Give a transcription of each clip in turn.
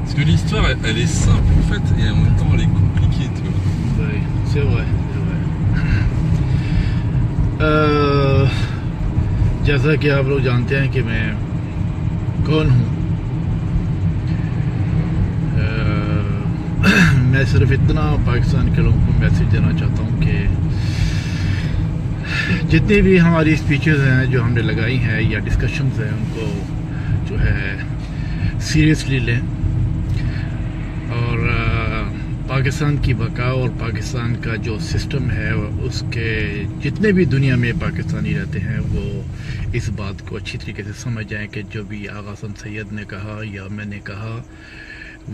Parce que l'histoire, elle est simple en fait, et en même temps elle est compliquée, tu vois. Oui, c'est vrai, c'est vrai. جیسا کہ آپ لوگ جانتے ہیں کہ میں کون ہوں. میں صرف اتنا پاکستان کے لوگوں کو میسیج دینا چاہتا ہوں کہ جتنی بھی ہماری اسپیچز ہیں جو ہم نے لگائی ہیں یا ڈسکشنز ہیں ان کو جو ہے سیریسلی لیں اور پاکستان کی بقا اور پاکستان کا جو سسٹم ہے اس کے جتنے بھی دنیا میں پاکستانی رہتے ہیں وہ اس بات کو اچھی طریقے سے سمجھ جائیں کہ جو بھی آغا حسن سید نے کہا یا میں نے کہا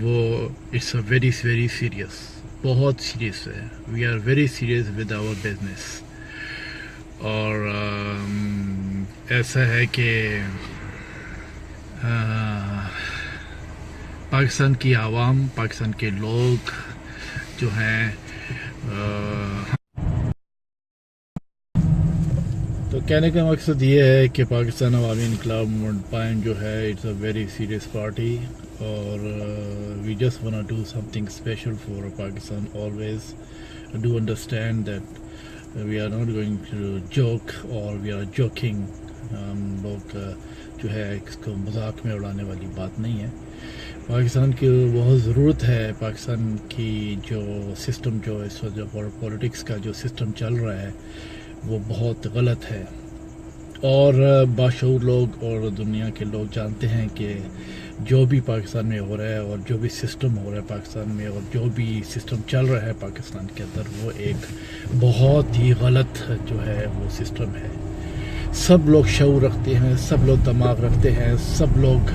وہ it's a very very serious, بہت سیریس ہے. We are very serious with our business. اور ایسا ہے کہ پاکستان کی عوام، پاکستان کے لوگ جو ہیں تو کہنے کا مقصد یہ ہے کہ پاکستان عوامی انقلاب موومنٹ پائم جو ہے it's a very serious party اور we just want to do something special for Pakistan. Always do understand that we are not going to joke اور وی آر جوکنگ. ہم لوگ جو ہے اس کو مذاق میں اڑانے والی بات نہیں ہے. پاکستان کی بہت ضرورت ہے. پاکستان کی جو سسٹم جو اس وقت جو پولیٹکس کا جو سسٹم چل رہا ہے وہ بہت غلط ہے اور باشعور لوگ اور دنیا کے لوگ جانتے ہیں کہ جو بھی پاکستان میں ہو رہا ہے اور جو بھی سسٹم ہو رہا ہے پاکستان میں اور جو بھی سسٹم چل رہا ہے پاکستان کے اندر وہ ایک بہت ہی غلط جو ہے وہ سسٹم ہے. سب لوگ شعور رکھتے ہیں، سب لوگ دماغ رکھتے ہیں، سب لوگ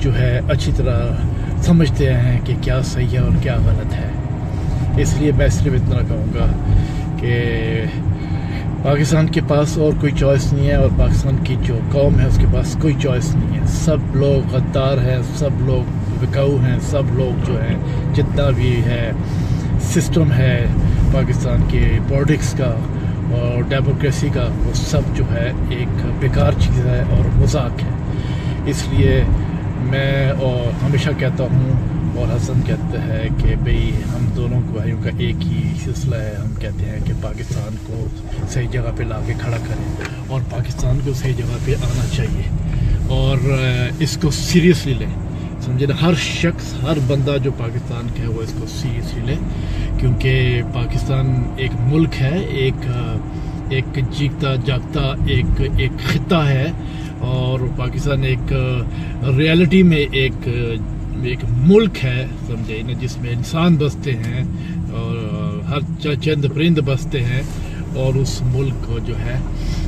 جو ہے اچھی طرح سمجھتے ہیں کہ کیا صحیح ہے اور کیا غلط ہے. اس لیے میں صرف اتنا کہوں گا کہ پاکستان کے پاس اور کوئی چوائس نہیں ہے اور پاکستان کی جو قوم ہے اس کے پاس کوئی چوائس نہیں ہے. سب لوگ غدار ہیں، سب لوگ بکاؤ ہیں، سب لوگ جو ہیں جتنا بھی ہے سسٹم ہے پاکستان کے پولیٹکس کا اور ڈیموکریسی کا وہ سب جو ہے ایک بیکار چیز ہے اور مذاق ہے. اس لیے میں اور ہمیشہ کہتا ہوں اور حسن کہتا ہے کہ بھئی ہم دونوں بھائیوں کا ایک ہی سلسلہ ہے. ہم کہتے ہیں کہ پاکستان کو صحیح جگہ پہ لا کے کھڑا کریں اور پاکستان کو صحیح جگہ پہ آنا چاہیے اور اس کو سیریسلی لیں. سمجھے نا، ہر شخص، ہر بندہ جو پاکستان کا ہے وہ اس کو سیریسلی لے کیونکہ پاکستان ایک ملک ہے، ایک جیتا جاگتا ایک خطہ ہے اور پاکستان ایک ریالٹی میں ایک ملک ہے، سمجھے نا، جس میں انسان بستے ہیں اور ہر چند پرند بستے ہیں اور اس ملک کو جو ہے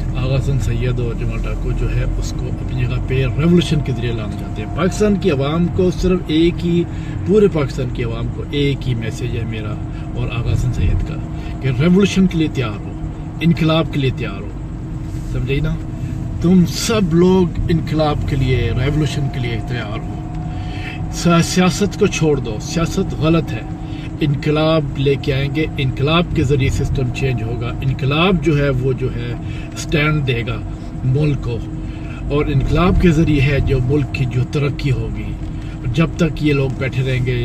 آغا حسن سید اور جمال ڈاکو جو ہے اس کو اپنی جگہ پہ ریولوشن کے ذریعے لانا چاہتے ہیں. پاکستان کی عوام کو صرف ایک ہی، پورے پاکستان کی عوام کو ایک ہی میسیج ہے میرا اور آغا حسن سید کا کہ ریولوشن کے لیے تیار ہو، انقلاب کے لیے تیار ہو. سمجھے نا، تم سب لوگ انقلاب کے لیے، ریولوشن کے لیے تیار ہو. سیاست کو چھوڑ دو، سیاست غلط ہے. انقلاب لے کے آئیں گے، انقلاب کے ذریعے سسٹم چینج ہوگا. انقلاب جو ہے وہ جو ہے سٹینڈ دے گا ملک کو اور انقلاب کے ذریعے ہے جو ملک کی جو ترقی ہوگی. جب تک یہ لوگ بیٹھے رہیں گے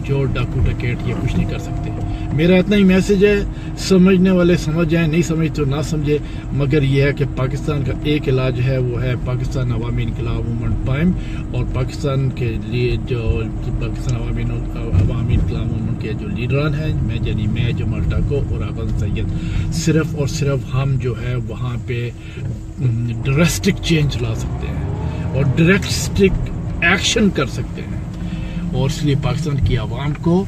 جو ڈاکو ڈکیٹ یہ کچھ نہیں کر سکتے. میرا اتنا ہی میسیج ہے، سمجھنے والے سمجھ جائیں، نہیں سمجھ تو نہ سمجھے، مگر یہ ہے کہ پاکستان کا ایک علاج ہے وہ ہے پاکستان عوامی انقلاب موومنٹ قائم اور پاکستان کے لیے جو پاکستان عوامی انقلاب موومنٹ کے جو لیڈران ہیں میں جمال ڈاکو اور آغا حسن سید، صرف اور صرف ہم جو ہے وہاں پہ ڈرسٹک چینج لا سکتے ہیں اور ڈائریکٹسٹک ایکشن کر سکتے ہیں. اور اس لیے پاکستان کی عوام کو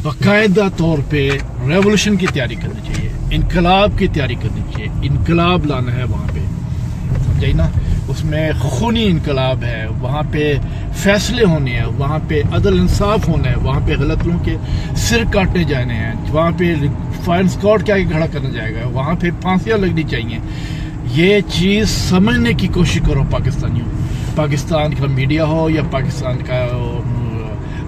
باقاعدہ طور پہ ریولوشن کی تیاری کرنی چاہیے، انقلاب کی تیاری کرنی چاہیے. انقلاب لانا ہے وہاں پہ، سمجھے نا، اس میں خونی انقلاب ہے، وہاں پہ فیصلے ہونے ہیں، وہاں پہ عدل انصاف ہونا ہے، وہاں پہ غلط لوگوں کے سر کاٹنے جانے ہیں، وہاں پہ فائر اسکواڈ کے آگے کھڑا کرنا جائے گا، وہاں پہ پھانسیاں لگنی چاہیے. یہ چیز سمجھنے کی کوشش کرو پاکستانیوں. پاکستان کا میڈیا ہو یا پاکستان کا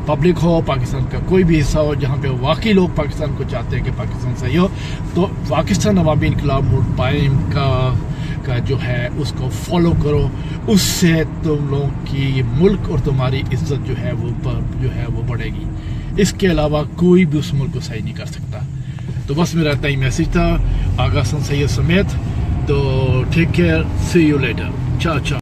پبلک ہو، پاکستان کا کوئی بھی حصہ ہو جہاں پہ واقعی لوگ پاکستان کو چاہتے ہیں کہ پاکستان صحیح ہو، تو پاکستان عوامی انقلاب موومنٹ قائم کا کا جو ہے اس کو فالو کرو, اس سے تم لوگوں کی ملک اور تمہاری عزت جو ہے وہ بڑھے گی. اس کے علاوہ کوئی بھی اس ملک کو صحیح نہیں کر سکتا. تو بس میرا اتنا ہی میسج تھا آغا حسن سید سمیت. تو take care, see you later, ciao چاؤ.